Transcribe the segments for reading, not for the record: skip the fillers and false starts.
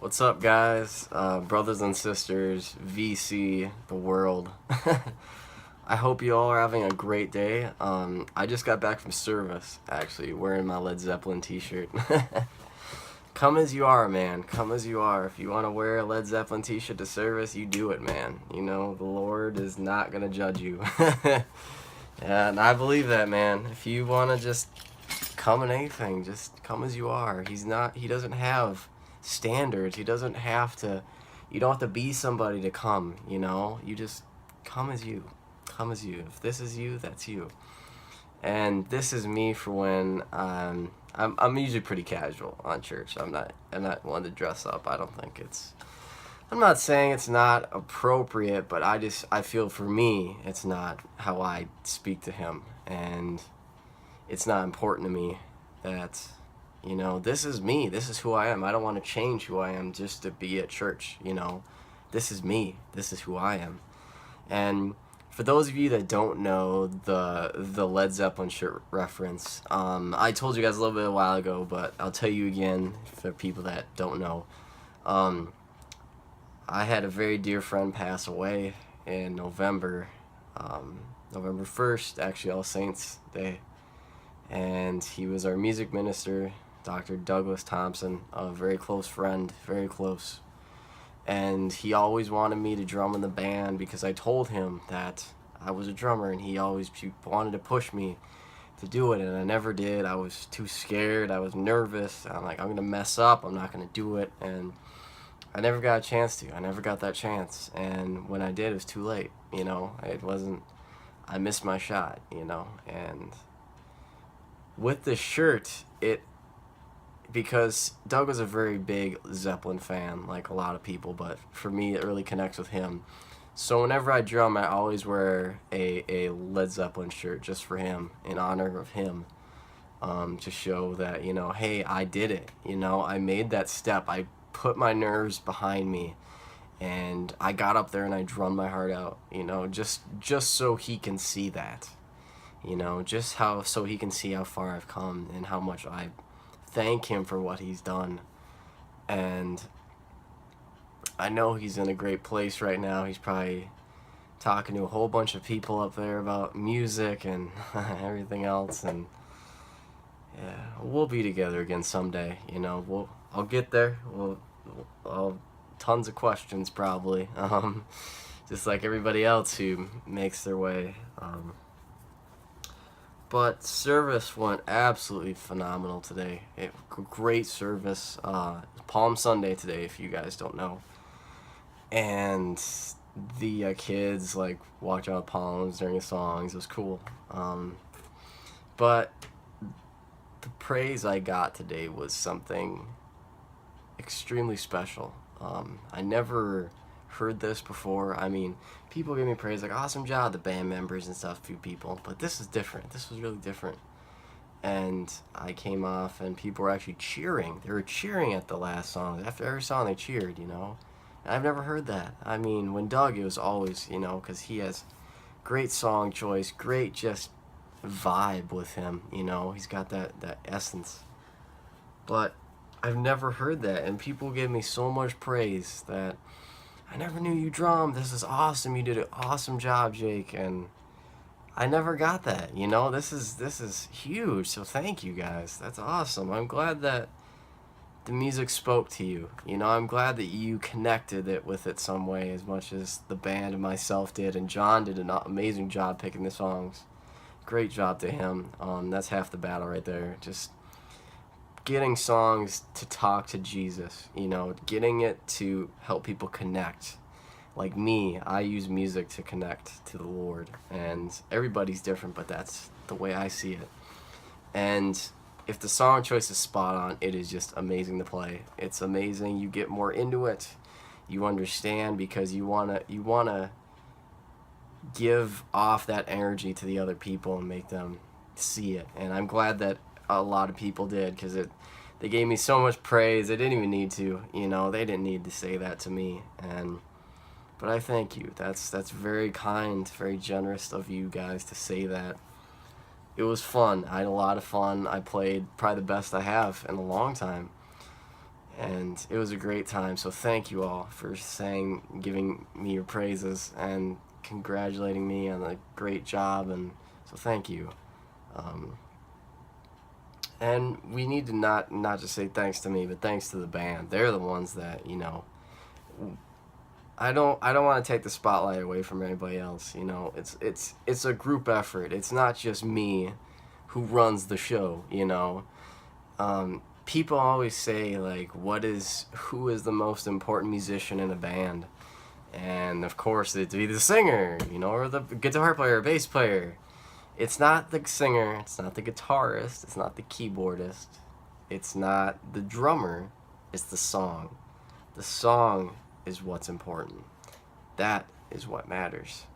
What's up, guys? Brothers and sisters, VC, the world. I hope you all are having a great day. I just got back from service, actually, wearing my Led Zeppelin t-shirt. Come as you are, man. Come as you are. If you want to wear a Led Zeppelin t-shirt to service, you do it, man. You know, the Lord is not going to judge you. And I believe that, man. If you want to just come in anything, just come as you are. He doesn't have standards. He doesn't have to, you don't have to be somebody to come, you know? You just come as you. Come as you. If this is you, that's you. And this is me for when I'm usually pretty casual on church. I'm not one to dress up. I'm not saying it's not appropriate, but I feel for me it's not how I speak to him, and it's not important to me that, you know, this is me, this is who I am. I don't want to change who I am just to be at church, you know. This is me, this is who I am. And for those of you that don't know the Led Zeppelin shirt reference, I told you guys a little bit a while ago, but I'll tell you again for people that don't know. I had a very dear friend pass away in November, November 1st, actually All Saints Day. And he was our music minister, Dr. Douglas Thompson, a very close friend, very close. And he always wanted me to drum in the band because I told him that I was a drummer, and he always wanted to push me to do it, and I never did. I was too scared, I was nervous. I'm like, I'm going to mess up, I'm not going to do it, and I never got a chance to. I never got that chance, and when I did, it was too late, you know. I missed my shot, you know. And with the shirt, because Doug was a very big Zeppelin fan, like a lot of people, but for me, it really connects with him. So whenever I drum, I always wear a Led Zeppelin shirt just for him, in honor of him, to show that, you know, hey, I did it, you know, I made that step, I put my nerves behind me, and I got up there and I drummed my heart out, you know, just so he can see that, you know, so he can see how far I've come and how much I thank him for what he's done. And I know he's in a great place right now. He's probably talking to a whole bunch of people up there about music and everything else, and yeah, we'll be together again someday, you know. I'll get there. I'll tons of questions probably, just like everybody else who makes their way. But service went absolutely phenomenal today. Great service. Palm Sunday today, if you guys don't know. And the kids like walked out palms during the songs. It was cool. But the praise I got today was something extremely special. I never heard this before. I mean, people give me praise like, awesome job, the band members and stuff, a few people, but this is different. This was really different. And I came off and people were actually cheering. They were cheering at the last song. After every song they cheered, you know. And I've never heard that. I mean, when Doug, it was always, you know, because he has great song choice, great just vibe with him, you know. He's got that essence. But I've never heard that, and people give me so much praise that I never knew you drummed. This is awesome. You did an awesome job, Jake. And I never got that. You know, this is huge. So thank you guys. That's awesome. I'm glad that the music spoke to you. You know, I'm glad that you connected it with it some way as much as the band and myself did. And John did an amazing job picking the songs. Great job to him. That's half the battle right there. Just getting songs to talk to Jesus, you know, getting it to help people connect. Like me, I use music to connect to the Lord, and everybody's different, but that's the way I see it. And if the song choice is spot on, it is just amazing to play. It's amazing. You get more into it. You understand because you wanna give off that energy to the other people and make them see it. And I'm glad that a lot of people did, because they gave me so much praise. They didn't even need to, you know, they didn't need to say that to me. But I thank you. That's very kind, very generous of you guys to say that. It was fun. I had a lot of fun. I played probably the best I have in a long time. and it was a great time. So thank you all for giving me your praises and congratulating me on a great job, and so thank you. Um, and we need to not just say thanks to me, but thanks to the band. They're the ones that, I don't want to take the spotlight away from anybody else. It's a group effort. It's not just me who runs the show. People always say, like, who is the most important musician in a band? And of course it'd be the singer, or the guitar player, or bass player. It's not the singer, it's not the guitarist, it's not the keyboardist, it's not the drummer, it's the song. The song is what's important. That is what matters.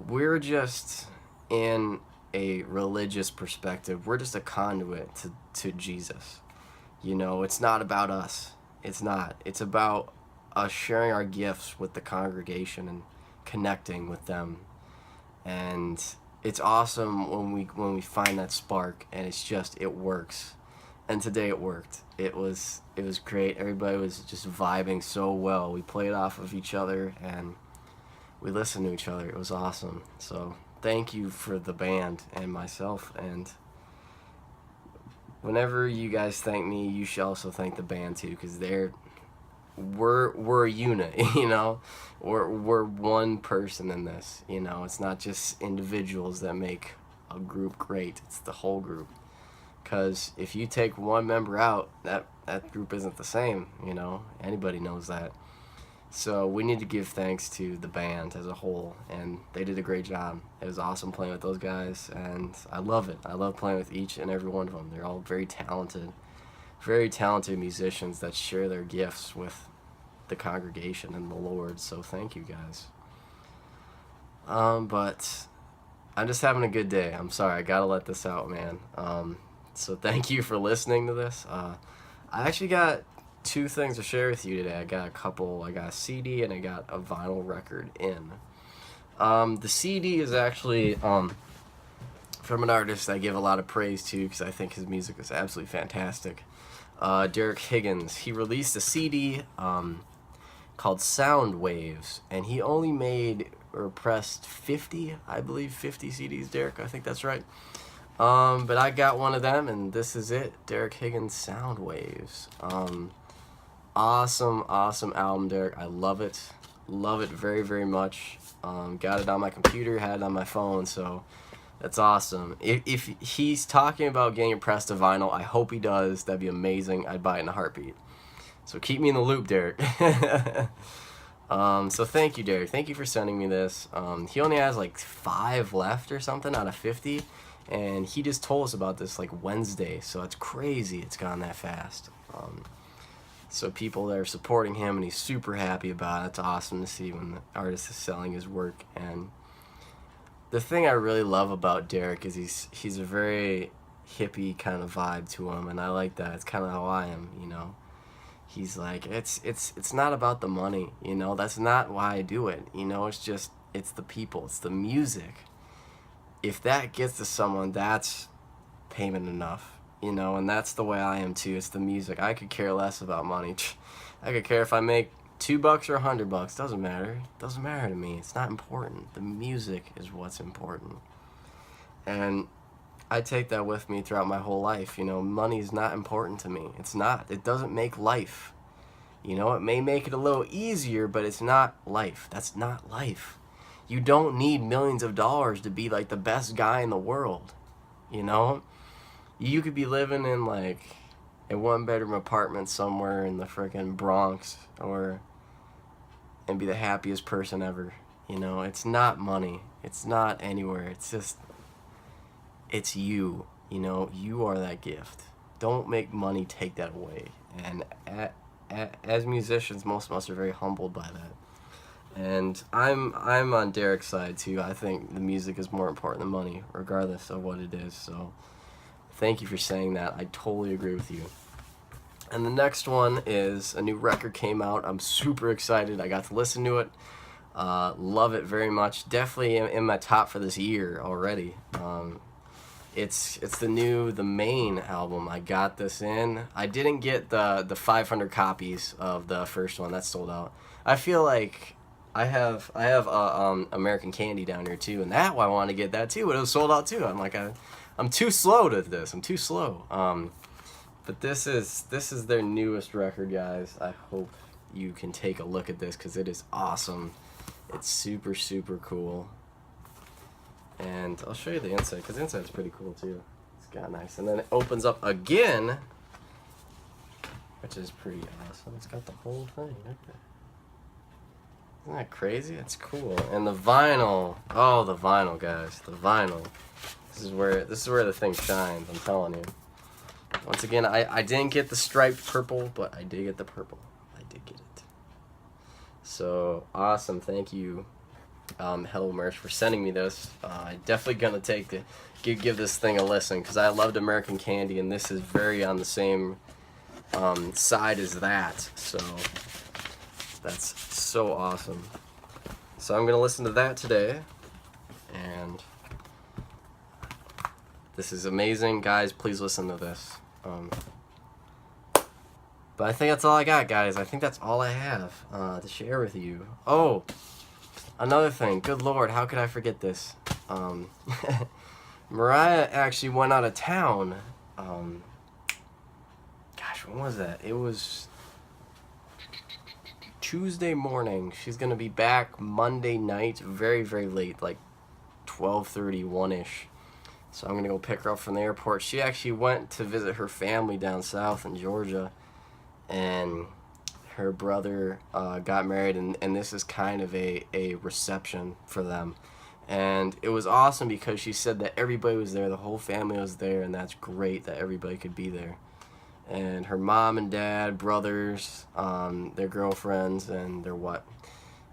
We're just, in a religious perspective, we're just a conduit to Jesus. It's not about us. It's not. It's about us sharing our gifts with the congregation and connecting with them. And it's awesome when we find that spark, and it works. And today it worked. It was great. Everybody was just vibing so well. We played off of each other and we listened to each other. It was awesome. So thank you for the band and myself, and whenever you guys thank me, you should also thank the band too, because we're a unit. We're one person in this. It's not just individuals that make a group great. It's the whole group. Because if you take one member out, that group isn't the same. Anybody knows that. So we need to give thanks to the band as a whole, and they did a great job. It was awesome playing with those guys, and I love it. I love playing with each and every one of them. They're all very talented musicians that share their gifts with the congregation and the Lord. So thank you guys. But I'm just having a good day. I'm sorry, I gotta let this out, man. So thank you for listening to this. I actually got 2 things to share with you today. I got a CD and I got a vinyl record in. The CD is actually from an artist I give a lot of praise to because I think his music is absolutely fantastic. Derek Higgins. He released a CD called Sound Waves, and he only made or pressed 50 CDs, Derek. I think that's right. But I got one of them, and this is it. Derek Higgins, Sound Waves. Awesome album, Derek. I love it very, very much. Got it on my computer, had it on my phone, so that's awesome. If he's talking about getting it pressed to vinyl, I hope he does. That'd be amazing. I'd buy it in a heartbeat. So keep me in the loop, Derek. So thank you, Derek. Thank you for sending me this. He only has like 5 left or something out of 50, and he just told us about this like Wednesday, so it's crazy it's gone that fast. So people that are supporting him, and he's super happy about it. It's awesome to see when the artist is selling his work. And the thing I really love about Derek is he's a very hippie kind of vibe to him, and I like that. It's kind of how I am, He's like, it's not about the money, That's not why I do it, it's the people, it's the music. If that gets to someone, that's payment enough. And that's the way I am too. It's the music. I could care less about money. I could care if I make $2 or $100. Doesn't matter. Doesn't matter to me. It's not important. The music is what's important. And I take that with me throughout my whole life. Money is not important to me. It's not. It doesn't make life. It may make it a little easier, but it's not life. That's not life. You don't need millions of dollars to be like the best guy in the world. You could be living in like a 1-bedroom apartment somewhere in the freaking Bronx and be the happiest person ever. It's not money. It's not anywhere. It's you. You are that gift. Don't make money take that away. And as musicians, most of us are very humbled by that. And I'm on Derek's side too. I think the music is more important than money, regardless of what it is. So thank you for saying that. I totally agree with you. And the next one is a new record came out. I'm super excited. I got to listen to it. Love it very much. Definitely in my top for this year already. It's the main album. I got this in. I didn't get the 500 copies of the first one. That's sold out. I feel like I have American Candy down here too, and that I want to get that too, but it was sold out too. I'm like I'm too slow to this. I'm too slow. But this is their newest record, guys. I hope you can take a look at this because it is awesome. It's super, super cool. And I'll show you the inside because the inside's pretty cool too. It's got nice. And then it opens up again, which is pretty awesome. It's got the whole thing. Okay. Isn't that crazy? It's cool. And the vinyl. Oh, the vinyl, guys. The vinyl. This is where the thing shines. I'm telling you. Once again, I didn't get the striped purple, but I did get the purple. I did get it. So awesome! Thank you, Hello Merch, for sending me this. I'm definitely gonna give this thing a listen because I loved American Candy, and this is very on the same side as that. So that's so awesome. So I'm gonna listen to that today, and this is amazing, guys. Please listen to this. But I think that's all I got, guys. I think that's all I have to share with you. Oh, another thing. Good Lord, how could I forget this? Mariah actually went out of town. Gosh, when was that? It was Tuesday morning. She's going to be back Monday night, very, very late, like 12:30, 1-ish. So I'm going to go pick her up from the airport. She actually went to visit her family down south in Georgia. And her brother got married, and this is kind of a reception for them. And it was awesome because she said that everybody was there, the whole family was there, and that's great that everybody could be there. And her mom and dad, brothers, their girlfriends, and their what?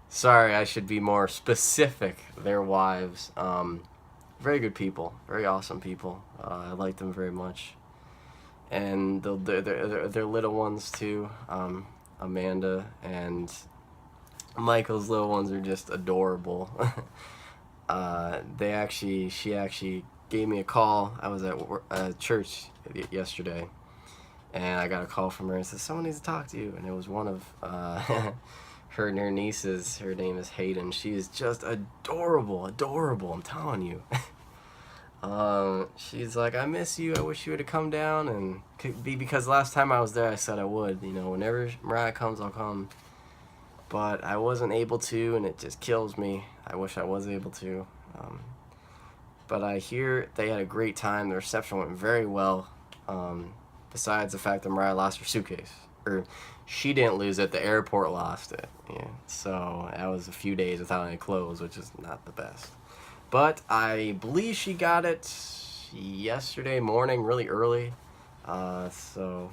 Sorry, I should be more specific. Their wives. Very good people, very awesome people. I like them very much. And their little ones too. Amanda and Michael's little ones are just adorable. She actually gave me a call. I was at church yesterday, and I got a call from her and said someone needs to talk to you. And it was one of her and her nieces. Her name is Hayden. She is just adorable. I'm telling you. She's like, I miss you. I wish you would have come down, and could be because last time I was there, I said I would. You know, whenever Mariah comes, I'll come. But I wasn't able to, and it just kills me. I wish I was able to. But I hear they had a great time. The reception went very well. Besides the fact that Mariah lost her suitcase, or she didn't lose it. The airport lost it. Yeah. So that was a few days without any clothes, which is not the best. But I believe she got it yesterday morning, really early. So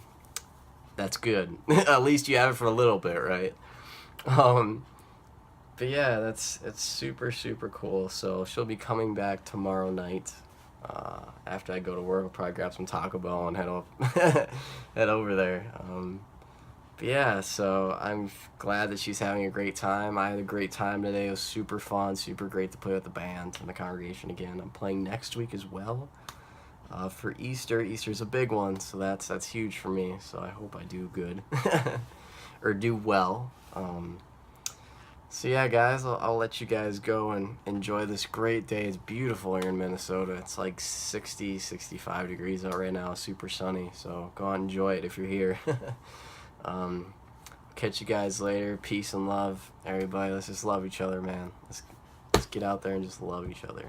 that's good. At least you have it for a little bit, right? But yeah, it's super, super cool. So she'll be coming back tomorrow night. After I go to work, I'll probably grab some Taco Bell and head over there. But yeah, so I'm glad that she's having a great time. I had a great time today. It was super fun, super great to play with the band and the congregation again. I'm playing next week as well for Easter. Easter's a big one, so that's huge for me. So I hope I do good or do well. So yeah, guys, I'll let you guys go and enjoy this great day. It's beautiful here in Minnesota. It's like 60, 65 degrees out right now. Super sunny. So go out and enjoy it if you're here. Catch you guys later. Peace and love, everybody. Let's just love each other, man. Let's get out there and just love each other.